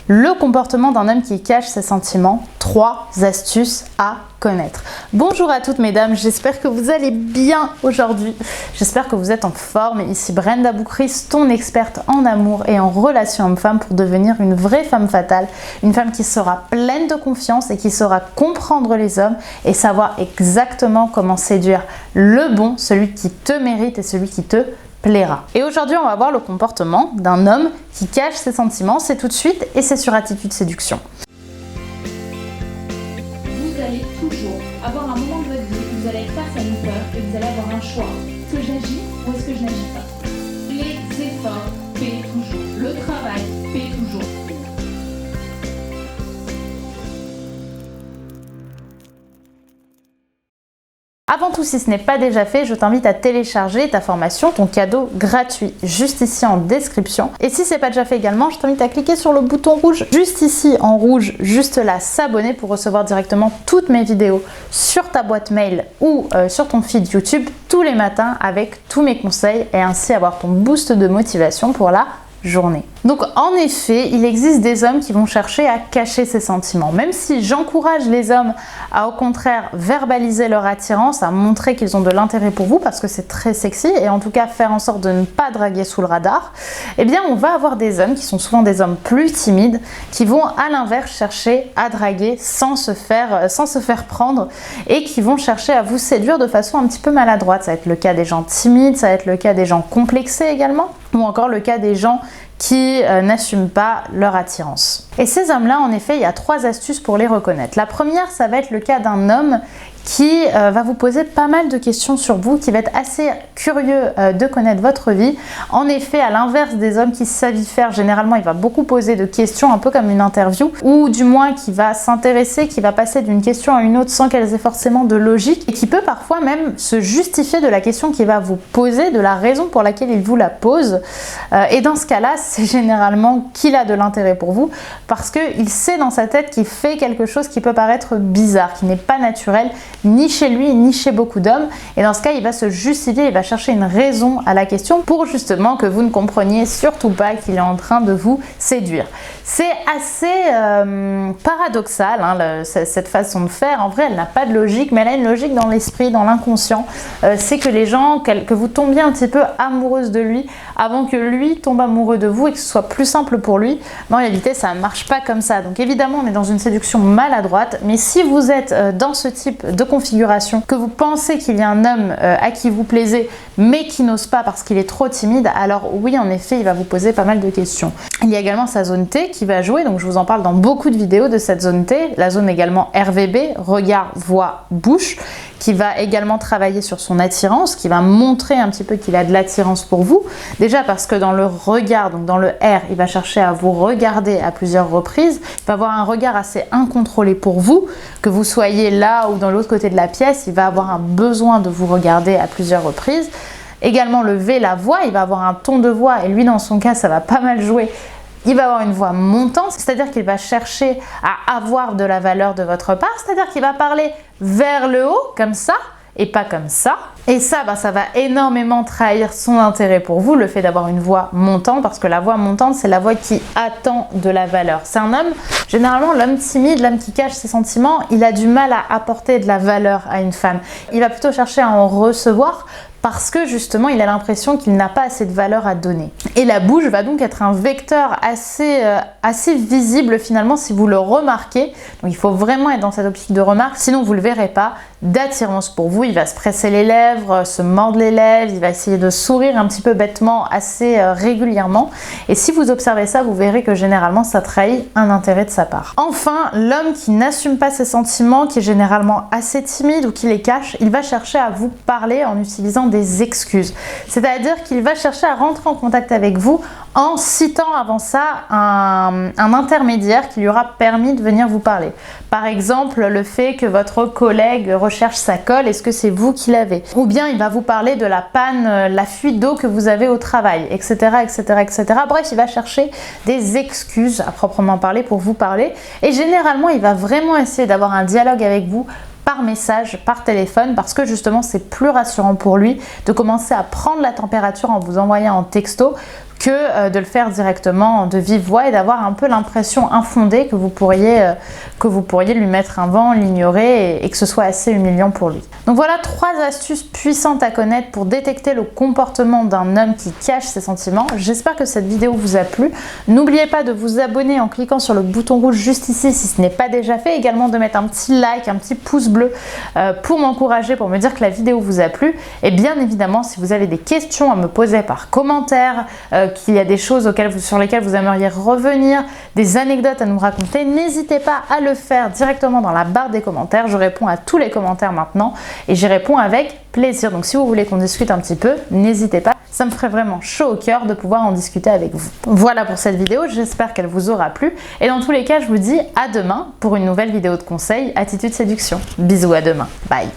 Le comportement d'un homme qui cache ses sentiments, 3 astuces à connaître. Bonjour à toutes mesdames, j'espère que vous allez bien aujourd'hui. J'espère que vous êtes en forme. Ici Brenda Boukris, ton experte en amour et en relation homme-femme pour devenir une vraie femme fatale. Une femme qui sera pleine de confiance et qui saura comprendre les hommes et savoir exactement comment séduire le bon, celui qui te mérite et celui qui te plaira. Et aujourd'hui, on va voir le comportement d'un homme qui cache ses sentiments. C'est tout de suite et c'est sur Attitude Séduction. Vous allez toujours avoir un moment de votre vie où vous allez être face à une peur et vous allez avoir un choix. Est-ce que j'agis ou est-ce que je n'agis pas? Les efforts paient toujours. Le travail paie toujours. Avant tout, si ce n'est pas déjà fait, je t'invite à télécharger ta formation, ton cadeau gratuit, juste ici en description. Et si ce n'est pas déjà fait également, je t'invite à cliquer sur le bouton rouge, juste ici en rouge, juste là, s'abonner pour recevoir directement toutes mes vidéos sur ta boîte mail ou sur ton feed YouTube tous les matins avec tous mes conseils et ainsi avoir ton boost de motivation pour la journée. Donc en effet, il existe des hommes qui vont chercher à cacher ses sentiments. Même si j'encourage les hommes à au contraire verbaliser leur attirance, à montrer qu'ils ont de l'intérêt pour vous parce que c'est très sexy et en tout cas faire en sorte de ne pas draguer sous le radar, eh bien on va avoir des hommes qui sont souvent des hommes plus timides qui vont à l'inverse chercher à draguer sans se faire prendre et qui vont chercher à vous séduire de façon un petit peu maladroite. Ça va être le cas des gens timides, ça va être le cas des gens complexés également ou encore le cas des gens qui n'assument pas leur attirance. Et ces hommes-là, en effet, il y a 3 astuces pour les reconnaître. La première, ça va être le cas d'un homme qui va vous poser pas mal de questions sur vous, qui va être assez curieux de connaître votre vie. En effet, à l'inverse des hommes qui savent y faire, généralement, il va beaucoup poser de questions, un peu comme une interview, ou du moins qui va s'intéresser, qui va passer d'une question à une autre sans qu'elles aient forcément de logique, et qui peut parfois même se justifier de la question qu'il va vous poser, de la raison pour laquelle il vous la pose. Et dans ce cas-là, c'est généralement qu'il a de l'intérêt pour vous, parce qu'il sait dans sa tête qu'il fait quelque chose qui peut paraître bizarre, qui n'est pas naturel, ni chez lui, ni chez beaucoup d'hommes. Et dans ce cas, il va se justifier, il va chercher une raison à la question pour justement que vous ne compreniez surtout pas qu'il est en train de vous séduire. C'est assez paradoxal, hein, cette façon de faire. En vrai, elle n'a pas de logique, mais elle a une logique dans l'esprit, dans l'inconscient. C'est que les gens, que vous tombiez un petit peu amoureuse de lui avant que lui tombe amoureux de vous et que ce soit plus simple pour lui. Mais en réalité, ça ne marche pas comme ça. Donc évidemment, on est dans une séduction maladroite, mais si vous êtes dans ce type de configuration, que vous pensez qu'il y a un homme à qui vous plaisez, mais qui n'ose pas parce qu'il est trop timide, alors oui, en effet, il va vous poser pas mal de questions. Il y a également sa zone T qui va jouer, donc je vous en parle dans beaucoup de vidéos de cette zone T, la zone également RVB, regard, voix, bouche, qui va également travailler sur son attirance, qui va montrer un petit peu qu'il a de l'attirance pour vous. Déjà parce que dans le regard, donc dans le R, il va chercher à vous regarder à plusieurs reprises. Il va avoir un regard assez incontrôlé pour vous, que vous soyez là ou dans l'autre côté de la pièce, il va avoir un besoin de vous regarder à plusieurs reprises. Également le V, la voix, il va avoir un ton de voix et lui dans son cas, ça va pas mal jouer. Il va avoir une voix montante, c'est-à-dire qu'il va chercher à avoir de la valeur de votre part, c'est-à-dire qu'il va parler vers le haut, comme ça, et pas comme ça. Et ça va énormément trahir son intérêt pour vous, le fait d'avoir une voix montante, parce que la voix montante, c'est la voix qui attend de la valeur. C'est un homme, généralement l'homme timide, l'homme qui cache ses sentiments, il a du mal à apporter de la valeur à une femme. Il va plutôt chercher à en recevoir, parce que justement il a l'impression qu'il n'a pas assez de valeur à donner. Et la bouche va donc être un vecteur assez visible finalement si vous le remarquez. Donc il faut vraiment être dans cette optique de remarque, sinon vous ne le verrez pas, d'attirance pour vous. Il va se presser les lèvres, se mordre les lèvres, il va essayer de sourire un petit peu bêtement assez régulièrement. Et si vous observez ça, vous verrez que généralement ça trahit un intérêt de sa part. Enfin, l'homme qui n'assume pas ses sentiments, qui est généralement assez timide ou qui les cache, il va chercher à vous parler en utilisant des excuses. C'est-à-dire qu'il va chercher à rentrer en contact avec vous en citant avant ça un intermédiaire qui lui aura permis de venir vous parler. Par exemple, le fait que votre collègue recherche sa colle, est-ce que c'est vous qui l'avez? Ou bien il va vous parler de la panne, la fuite d'eau que vous avez au travail, etc., etc., etc. Bref, il va chercher des excuses à proprement parler pour vous parler. Et généralement, il va vraiment essayer d'avoir un dialogue avec vous par message, par téléphone, parce que justement c'est plus rassurant pour lui de commencer à prendre la température en vous envoyant en texto que de le faire directement de vive voix et d'avoir un peu l'impression infondée que vous pourriez lui mettre un vent, l'ignorer et que ce soit assez humiliant pour lui. Donc voilà 3 astuces puissantes à connaître pour détecter le comportement d'un homme qui cache ses sentiments. J'espère que cette vidéo vous a plu. N'oubliez pas de vous abonner en cliquant sur le bouton rouge juste ici si ce n'est pas déjà fait. Également de mettre un petit like, un petit pouce bleu pour m'encourager, pour me dire que la vidéo vous a plu. Et bien évidemment, si vous avez des questions à me poser par commentaire, qu'il y a des choses sur lesquelles vous aimeriez revenir, des anecdotes à nous raconter, n'hésitez pas à le faire directement dans la barre des commentaires. Je réponds à tous les commentaires maintenant et j'y réponds avec plaisir. Donc si vous voulez qu'on discute un petit peu, n'hésitez pas. Ça me ferait vraiment chaud au cœur de pouvoir en discuter avec vous. Voilà pour cette vidéo, j'espère qu'elle vous aura plu. Et dans tous les cas, je vous dis à demain pour une nouvelle vidéo de conseils Attitude Séduction. Bisous, à demain. Bye.